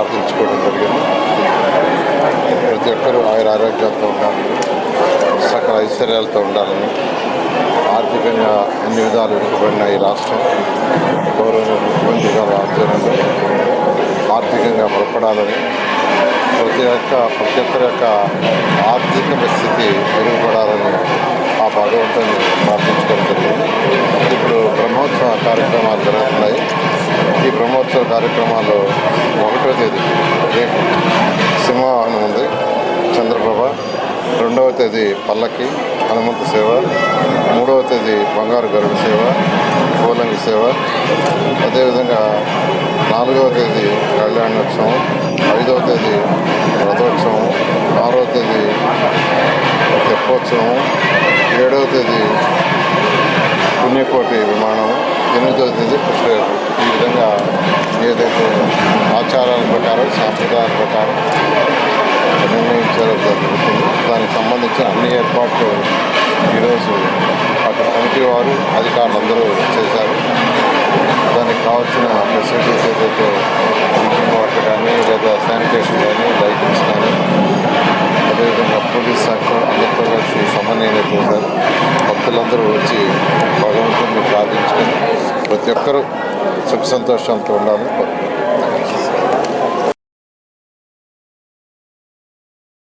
ప్రార్థించుకోవడం జరిగింది. ప్రతి ఒక్కరూ ఆరోగ్యాలతో ఉండాలని, సకల ఐశ్వర్యాలతో ఉండాలని, ఆర్థికంగా అన్ని విధాలు వెనుకబడిన ఈ రాష్ట్రం గౌరవ ముఖ్యమంత్రి గారి ఆధ్వర్యంలో ఆర్థికంగా బలపడాలని, ప్రతి ఒక్కరి యొక్క ఆర్థిక పరిస్థితి మెరుగుపడాలని ఆ భగవంతుని ప్రార్థించుకోవడం జరిగింది. ఇప్పుడు బ్రహ్మోత్సవ కార్యక్రమాలు జరుగుతున్నాయి. ఈ బ్రహ్మోత్సవ కార్యక్రమాల్లో 1వ తేదీ రేపు సింహవాహనం ఉంది, చంద్రప్రభ. 2వ తేదీ పల్లకి హనుమంత సేవ, 3వ తేదీ బంగారు గరుడు సేవ, పూలంగి సేవ. అదేవిధంగా 4వ తేదీ కళ్యాణోత్సవం, 5వ తేదీ రథోత్సవం, 6వ తేదీ తెప్పోత్సవం, 7వ తేదీ పుణ్యకోటి విమానం, 8వ తేదీ పుష్పయాత్ర. ఈ విధంగా ఏదైతే ఆచారాల ప్రకారం సాంప్రదాయాల ప్రకారం నిర్ణయించడం జరుగుతుంది. దానికి సంబంధించిన అన్ని ఏర్పాట్లు ఈరోజు అటు కమిటీ వారు అధికారులందరూ చేశారు. దానికి కావాల్సిన ఫెసిలిటీస్ ఏదైతే డ్రింకింగ్ వాటర్ కానీ, లేదా శానిటేషన్ కానీ, లైటింగ్స్ కానీ, అదేవిధంగా పోలీస్ శాఖ అందరితో కలిసి సమన్వయం చేశారు. భక్తులందరూ వచ్చి భగవంతుని ప్రార్థించుకొని ప్రతి ఒక్కరూ సుఖ సంతోషాలతో ఉండాలని కోరుకుంటున్నాను.